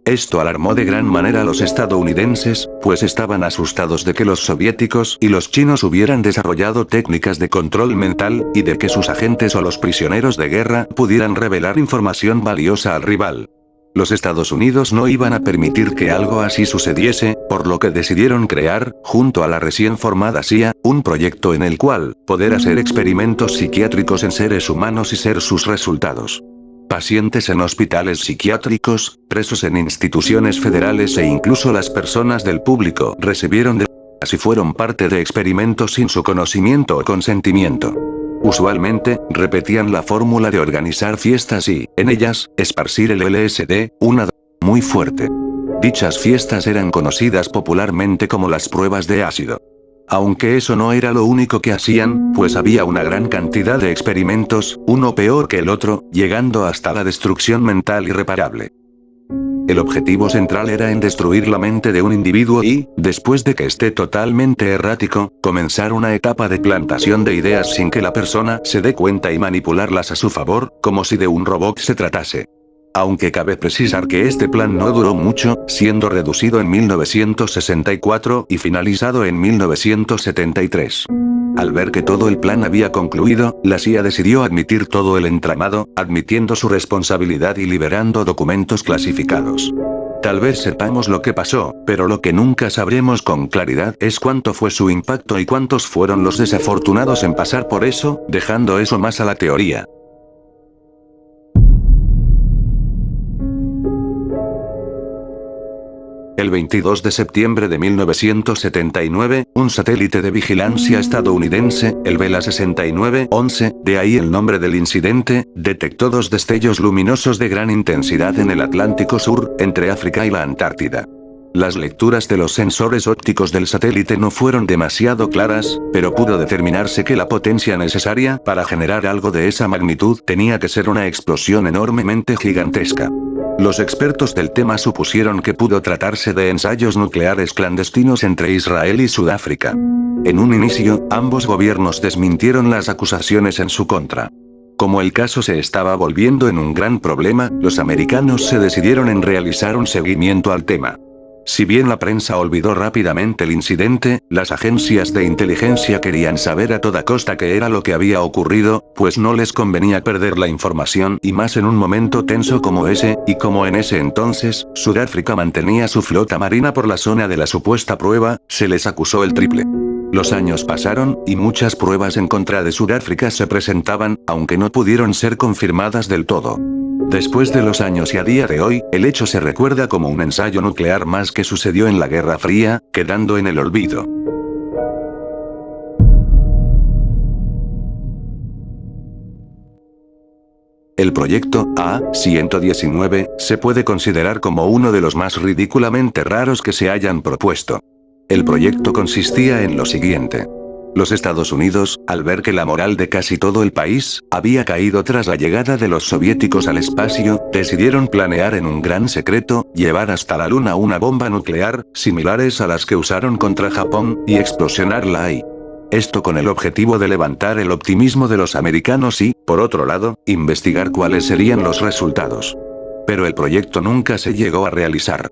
Esto alarmó de gran manera a los estadounidenses, pues estaban asustados de que los soviéticos y los chinos hubieran desarrollado técnicas de control mental, y de que sus agentes o los prisioneros de guerra pudieran revelar información valiosa al rival. Los Estados Unidos no iban a permitir que algo así sucediese, por lo que decidieron crear, junto a la recién formada CIA, un proyecto en el cual poder hacer experimentos psiquiátricos en seres humanos y ser sus resultados. Pacientes en hospitales psiquiátricos, presos en instituciones federales e incluso las personas del público recibieron drogas y fueron parte de experimentos sin su conocimiento o consentimiento. Usualmente, repetían la fórmula de organizar fiestas y, en ellas, esparcir el LSD, una droga muy fuerte. Dichas fiestas eran conocidas popularmente como las pruebas de ácido. Aunque eso no era lo único que hacían, pues había una gran cantidad de experimentos, uno peor que el otro, llegando hasta la destrucción mental irreparable. El objetivo central era en destruir la mente de un individuo y, después de que esté totalmente errático, comenzar una etapa de plantación de ideas sin que la persona se dé cuenta y manipularlas a su favor, como si de un robot se tratase. Aunque cabe precisar que este plan no duró mucho, siendo reducido en 1964 y finalizado en 1973. Al ver que todo el plan había concluido, la CIA decidió admitir todo el entramado, admitiendo su responsabilidad y liberando documentos clasificados. Tal vez sepamos lo que pasó, pero lo que nunca sabremos con claridad es cuánto fue su impacto y cuántos fueron los desafortunados en pasar por eso, dejando eso más a la teoría. El 22 de septiembre de 1979, un satélite de vigilancia estadounidense, el Vela 6911, de ahí el nombre del incidente, detectó dos destellos luminosos de gran intensidad en el Atlántico Sur, entre África y la Antártida. Las lecturas de los sensores ópticos del satélite no fueron demasiado claras, pero pudo determinarse que la potencia necesaria para generar algo de esa magnitud tenía que ser una explosión enormemente gigantesca. Los expertos del tema supusieron que pudo tratarse de ensayos nucleares clandestinos entre Israel y Sudáfrica. En un inicio, ambos gobiernos desmintieron las acusaciones en su contra. Como el caso se estaba volviendo en un gran problema, los americanos se decidieron en realizar un seguimiento al tema. Si bien la prensa olvidó rápidamente el incidente, las agencias de inteligencia querían saber a toda costa qué era lo que había ocurrido, pues no les convenía perder la información y más en un momento tenso como ese, y como en ese entonces, Sudáfrica mantenía su flota marina por la zona de la supuesta prueba, se les acusó el triple. Los años pasaron, y muchas pruebas en contra de Sudáfrica se presentaban, aunque no pudieron ser confirmadas del todo. Después de los años y a día de hoy, el hecho se recuerda como un ensayo nuclear más que sucedió en la Guerra Fría, quedando en el olvido. El proyecto A-119 se puede considerar como uno de los más ridículamente raros que se hayan propuesto. El proyecto consistía en lo siguiente. Los Estados Unidos, al ver que la moral de casi todo el país había caído tras la llegada de los soviéticos al espacio, decidieron planear en un gran secreto, llevar hasta la Luna una bomba nuclear, similares a las que usaron contra Japón, y explosionarla ahí. Esto con el objetivo de levantar el optimismo de los americanos y, por otro lado, investigar cuáles serían los resultados. Pero el proyecto nunca se llegó a realizar.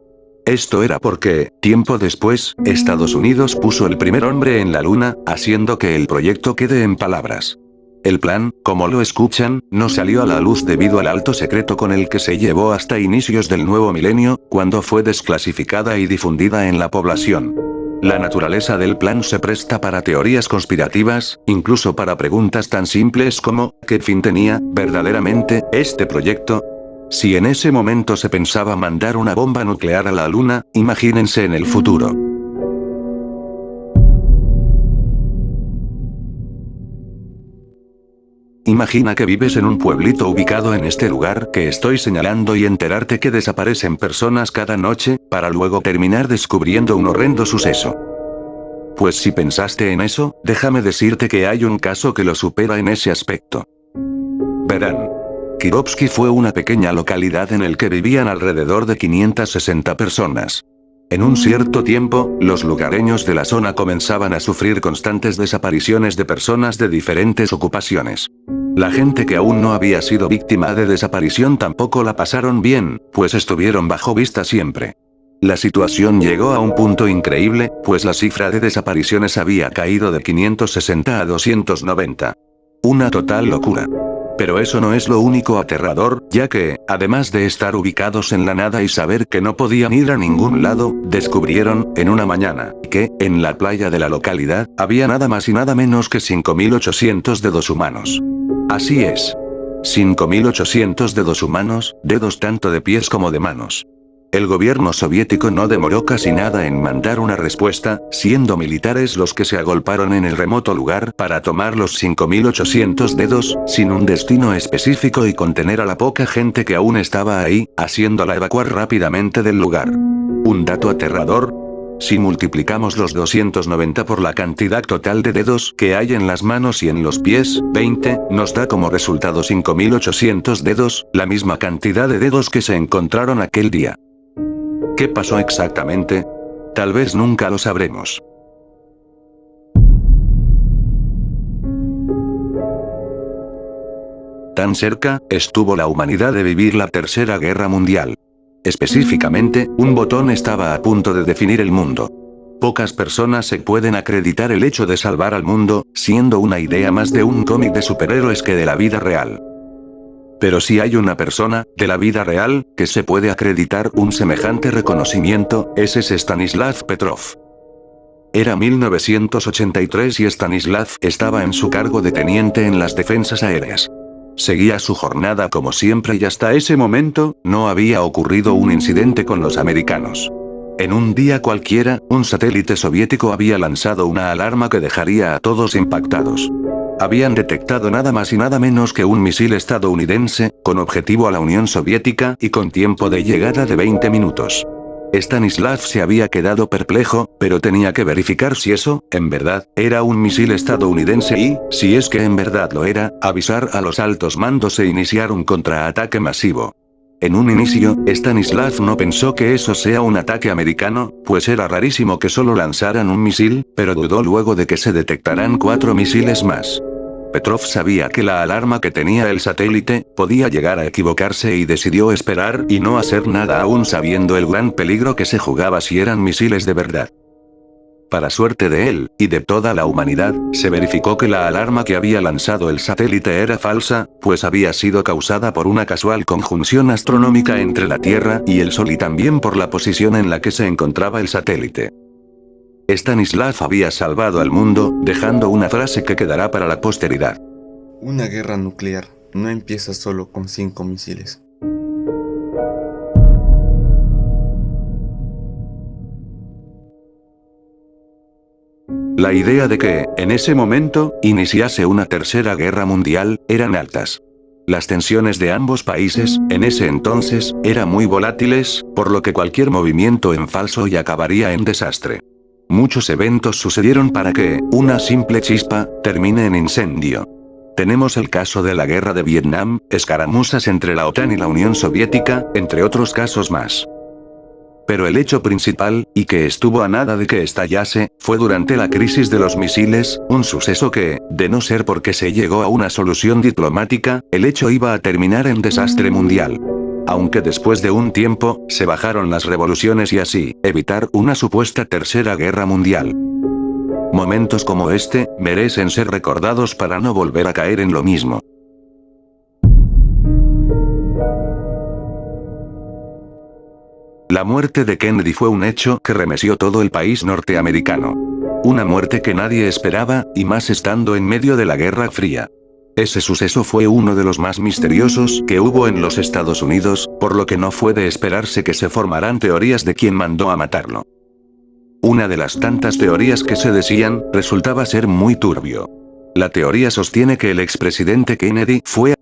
Esto era porque, tiempo después, Estados Unidos puso el primer hombre en la Luna, haciendo que el proyecto quede en palabras. El plan, como lo escuchan, no salió a la luz debido al alto secreto con el que se llevó hasta inicios del nuevo milenio, cuando fue desclasificada y difundida en la población. La naturaleza del plan se presta para teorías conspirativas, incluso para preguntas tan simples como, ¿qué fin tenía, verdaderamente, este proyecto? Si en ese momento se pensaba mandar una bomba nuclear a la Luna, imagínense en el futuro. Imagina que vives en un pueblito ubicado en este lugar que estoy señalando y enterarte que desaparecen personas cada noche, para luego terminar descubriendo un horrendo suceso. Pues si pensaste en eso, déjame decirte que hay un caso que lo supera en ese aspecto. Verán. Kirovsky fue una pequeña localidad en el que vivían alrededor de 560 personas. En un cierto tiempo, los lugareños de la zona comenzaban a sufrir constantes desapariciones de personas de diferentes ocupaciones. La gente que aún no había sido víctima de desaparición tampoco la pasaron bien, pues estuvieron bajo vista siempre. La situación llegó a un punto increíble, pues la cifra de desapariciones había caído de 560 a 290. Una total locura. Pero eso no es lo único aterrador, ya que, además de estar ubicados en la nada y saber que no podían ir a ningún lado, descubrieron, en una mañana, que, en la playa de la localidad, había nada más y nada menos que 5.800 dedos humanos. Así es. 5.800 dedos humanos, dedos tanto de pies como de manos. El gobierno soviético no demoró casi nada en mandar una respuesta, siendo militares los que se agolparon en el remoto lugar para tomar los 5.800 dedos, sin un destino específico y contener a la poca gente que aún estaba ahí, haciéndola evacuar rápidamente del lugar. Un dato aterrador. Si multiplicamos los 290 por la cantidad total de dedos que hay en las manos y en los pies, 20, nos da como resultado 5.800 dedos, la misma cantidad de dedos que se encontraron aquel día. ¿Qué pasó exactamente? Tal vez nunca lo sabremos. Tan cerca estuvo la humanidad de vivir la Tercera Guerra Mundial. Específicamente, un botón estaba a punto de definir el mundo. Pocas personas se pueden acreditar el hecho de salvar al mundo, siendo una idea más de un cómic de superhéroes que de la vida real. Pero si hay una persona, de la vida real, que se puede acreditar un semejante reconocimiento, ese es Stanislav Petrov. Era 1983 y Stanislav estaba en su cargo de teniente en las defensas aéreas. Seguía su jornada como siempre y hasta ese momento, no había ocurrido un incidente con los americanos. En un día cualquiera, un satélite soviético había lanzado una alarma que dejaría a todos impactados. Habían detectado nada más y nada menos que un misil estadounidense, con objetivo a la Unión Soviética y con tiempo de llegada de 20 minutos. Stanislav se había quedado perplejo, pero tenía que verificar si eso, en verdad, era un misil estadounidense y, si es que en verdad lo era, avisar a los altos mandos e iniciar un contraataque masivo. En un inicio, Stanislav no pensó que eso sea un ataque americano, pues era rarísimo que solo lanzaran un misil, pero dudó luego de que se detectaran 4 misiles más. Petrov sabía que la alarma que tenía el satélite podía llegar a equivocarse y decidió esperar y no hacer nada aún sabiendo el gran peligro que se jugaba si eran misiles de verdad. Para suerte de él, y de toda la humanidad, se verificó que la alarma que había lanzado el satélite era falsa, pues había sido causada por una casual conjunción astronómica entre la Tierra y el Sol y también por la posición en la que se encontraba el satélite. Stanislav había salvado al mundo, dejando una frase que quedará para la posteridad. Una guerra nuclear no empieza solo con 5 misiles. La idea de que, en ese momento, iniciase una tercera guerra mundial, eran altas. Las tensiones de ambos países, en ese entonces, eran muy volátiles, por lo que cualquier movimiento en falso y acabaría en desastre. Muchos eventos sucedieron para que, una simple chispa, termine en incendio. Tenemos el caso de la guerra de Vietnam, escaramuzas entre la OTAN y la Unión Soviética, entre otros casos más. Pero el hecho principal, y que estuvo a nada de que estallase, fue durante la crisis de los misiles, un suceso que, de no ser porque se llegó a una solución diplomática, el hecho iba a terminar en desastre mundial. Aunque después de un tiempo, se bajaron las revoluciones y así, evitar una supuesta tercera guerra mundial. Momentos como este, merecen ser recordados para no volver a caer en lo mismo. La muerte de Kennedy fue un hecho que remeció todo el país norteamericano. Una muerte que nadie esperaba, y más estando en medio de la Guerra Fría. Ese suceso fue uno de los más misteriosos que hubo en los Estados Unidos, por lo que no fue de esperarse que se formaran teorías de quién mandó a matarlo. Una de las tantas teorías que se decían, resultaba ser muy turbio. La teoría sostiene que el expresidente Kennedy fue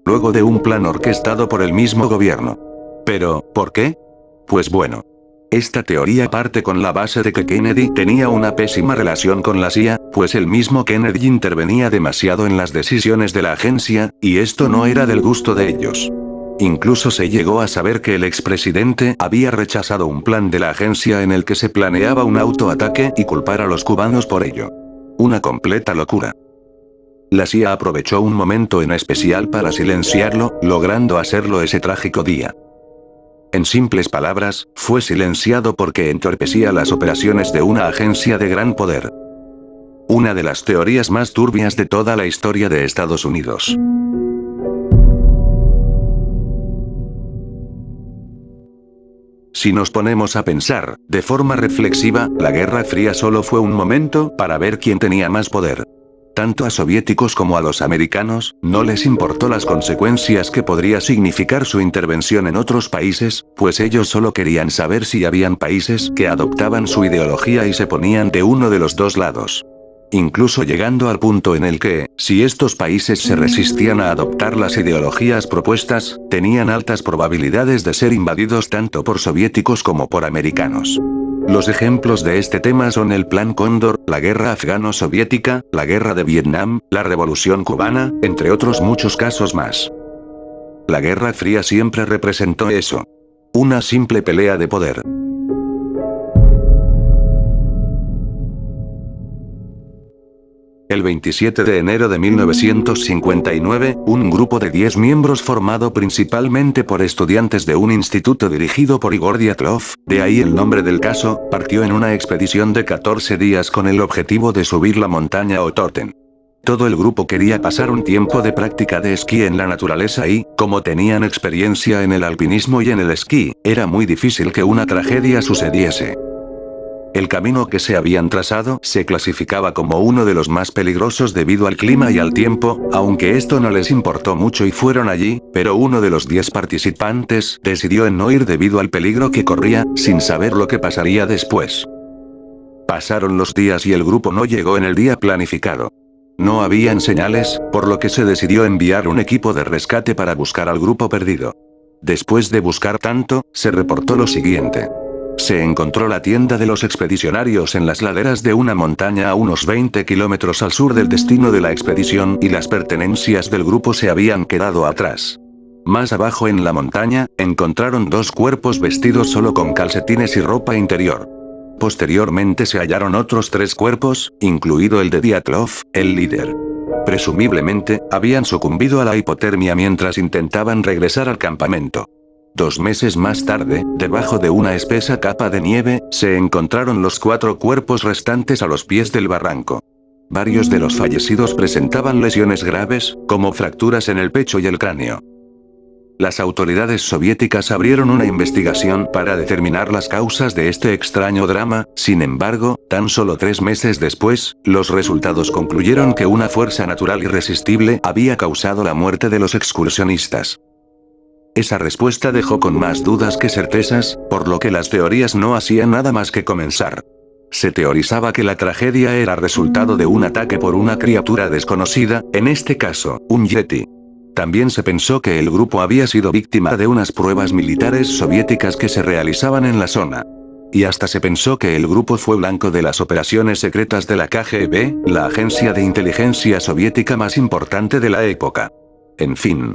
luego de un plan orquestado por el mismo gobierno. Pero, ¿por qué? Pues bueno. Esta teoría parte con la base de que Kennedy tenía una pésima relación con la CIA, pues el mismo Kennedy intervenía demasiado en las decisiones de la agencia, y esto no era del gusto de ellos. Incluso se llegó a saber que el expresidente había rechazado un plan de la agencia en el que se planeaba un autoataque y culpar a los cubanos por ello. Una completa locura. La CIA aprovechó un momento en especial para silenciarlo, logrando hacerlo ese trágico día. En simples palabras, fue silenciado porque entorpecía las operaciones de una agencia de gran poder. Una de las teorías más turbias de toda la historia de Estados Unidos. Si nos ponemos a pensar, de forma reflexiva, la Guerra Fría solo fue un momento para ver quién tenía más poder. Tanto a soviéticos como a los americanos, no les importó las consecuencias que podría significar su intervención en otros países, pues ellos solo querían saber si habían países que adoptaban su ideología y se ponían de uno de los dos lados. Incluso llegando al punto en el que, si estos países se resistían a adoptar las ideologías propuestas, tenían altas probabilidades de ser invadidos tanto por soviéticos como por americanos. Los ejemplos de este tema son el Plan Cóndor, la guerra afgano-soviética, la guerra de Vietnam, la Revolución cubana, entre otros muchos casos más. La Guerra Fría siempre representó eso. Una simple pelea de poder. El 27 de enero de 1959, un grupo de 10 miembros formado principalmente por estudiantes de un instituto dirigido por Igor Dyatlov, de ahí el nombre del caso, partió en una expedición de 14 días con el objetivo de subir la montaña Otorten. Todo el grupo quería pasar un tiempo de práctica de esquí en la naturaleza y, como tenían experiencia en el alpinismo y en el esquí, era muy difícil que una tragedia sucediese. El camino que se habían trazado se clasificaba como uno de los más peligrosos debido al clima y al tiempo, aunque esto no les importó mucho y fueron allí, pero uno de los 10 participantes decidió en no ir debido al peligro que corría, sin saber lo que pasaría después. Pasaron los días y el grupo no llegó en el día planificado. No habían señales, por lo que se decidió enviar un equipo de rescate para buscar al grupo perdido. Después de buscar tanto, se reportó lo siguiente. Se encontró la tienda de los expedicionarios en las laderas de una montaña a unos 20 kilómetros al sur del destino de la expedición y las pertenencias del grupo se habían quedado atrás. Más abajo en la montaña, encontraron 2 cuerpos vestidos solo con calcetines y ropa interior. Posteriormente se hallaron otros 3 cuerpos, incluido el de Dyatlov, el líder. Presumiblemente, habían sucumbido a la hipotermia mientras intentaban regresar al campamento. 2 meses más tarde, debajo de una espesa capa de nieve, se encontraron los 4 cuerpos restantes a los pies del barranco. Varios de los fallecidos presentaban lesiones graves, como fracturas en el pecho y el cráneo. Las autoridades soviéticas abrieron una investigación para determinar las causas de este extraño drama, sin embargo, tan solo 3 meses después, los resultados concluyeron que una fuerza natural irresistible había causado la muerte de los excursionistas. Esa respuesta dejó con más dudas que certezas, por lo que las teorías no hacían nada más que comenzar. Se teorizaba que la tragedia era resultado de un ataque por una criatura desconocida, en este caso, un yeti. También se pensó que el grupo había sido víctima de unas pruebas militares soviéticas que se realizaban en la zona. Y hasta se pensó que el grupo fue blanco de las operaciones secretas de la KGB, la agencia de inteligencia soviética más importante de la época. En fin.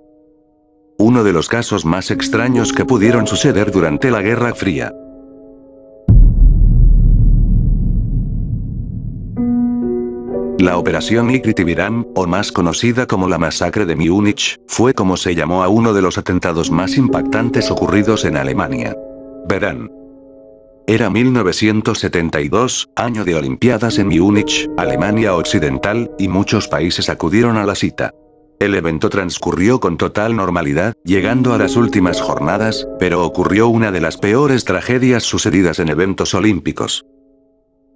Uno de los casos más extraños que pudieron suceder durante la Guerra Fría. La Operación Ikritiviram, o más conocida como la masacre de Múnich, fue como se llamó a uno de los atentados más impactantes ocurridos en Alemania. Verán. Era 1972, año de Olimpiadas en Múnich, Alemania Occidental, y muchos países acudieron a la cita. El evento transcurrió con total normalidad, llegando a las últimas jornadas, pero ocurrió una de las peores tragedias sucedidas en eventos olímpicos.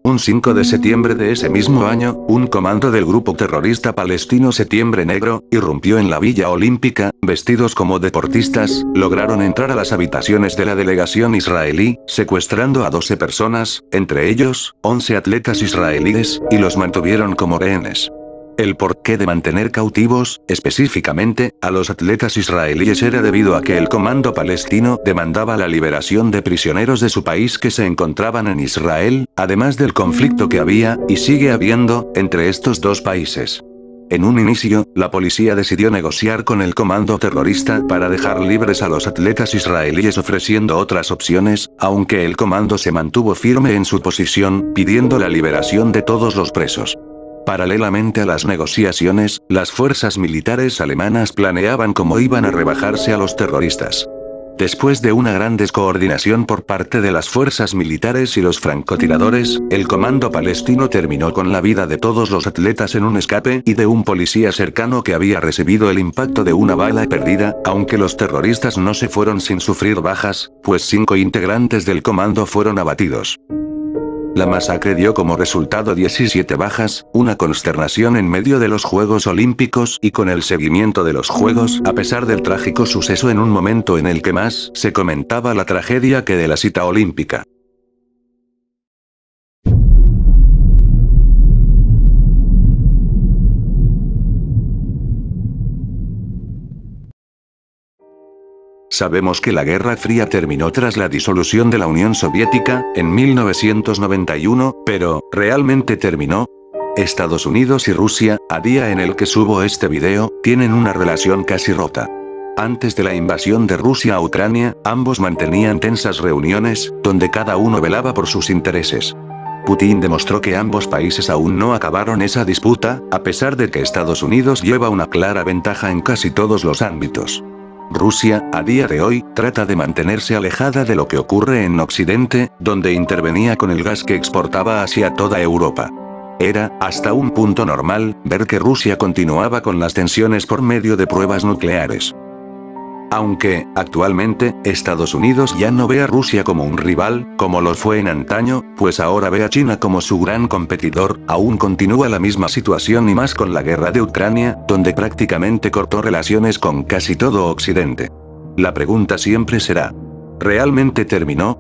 Un 5 de septiembre de ese mismo año, un comando del grupo terrorista palestino Septiembre Negro, irrumpió en la Villa Olímpica, vestidos como deportistas, lograron entrar a las habitaciones de la delegación israelí, secuestrando a 12 personas, entre ellos, 11 atletas israelíes, y los mantuvieron como rehenes. El porqué de mantener cautivos, específicamente, a los atletas israelíes era debido a que el comando palestino demandaba la liberación de prisioneros de su país que se encontraban en Israel, además del conflicto que había, y sigue habiendo, entre estos dos países. En un inicio, la policía decidió negociar con el comando terrorista para dejar libres a los atletas israelíes ofreciendo otras opciones, aunque el comando se mantuvo firme en su posición, pidiendo la liberación de todos los presos. Paralelamente a las negociaciones, las fuerzas militares alemanas planeaban cómo iban a rebajarse a los terroristas. Después de una gran descoordinación por parte de las fuerzas militares y los francotiradores, el comando palestino terminó con la vida de todos los atletas en un escape y de un policía cercano que había recibido el impacto de una bala perdida, aunque los terroristas no se fueron sin sufrir bajas, pues 5 integrantes del comando fueron abatidos. La masacre dio como resultado 17 bajas, una consternación en medio de los Juegos Olímpicos y con el seguimiento de los Juegos, a pesar del trágico suceso en un momento en el que más se comentaba la tragedia que de la cita olímpica. Sabemos que la Guerra Fría terminó tras la disolución de la Unión Soviética, en 1991, pero, ¿realmente terminó? Estados Unidos y Rusia, a día en el que subo este video, tienen una relación casi rota. Antes de la invasión de Rusia a Ucrania, ambos mantenían tensas reuniones, donde cada uno velaba por sus intereses. Putin demostró que ambos países aún no acabaron esa disputa, a pesar de que Estados Unidos lleva una clara ventaja en casi todos los ámbitos. Rusia, a día de hoy, trata de mantenerse alejada de lo que ocurre en Occidente, donde intervenía con el gas que exportaba hacia toda Europa. Era, hasta un punto normal, ver que Rusia continuaba con las tensiones por medio de pruebas nucleares. Aunque, actualmente, Estados Unidos ya no ve a Rusia como un rival, como lo fue en antaño, pues ahora ve a China como su gran competidor, aún continúa la misma situación y más con la guerra de Ucrania, donde prácticamente cortó relaciones con casi todo Occidente. La pregunta siempre será: ¿realmente terminó?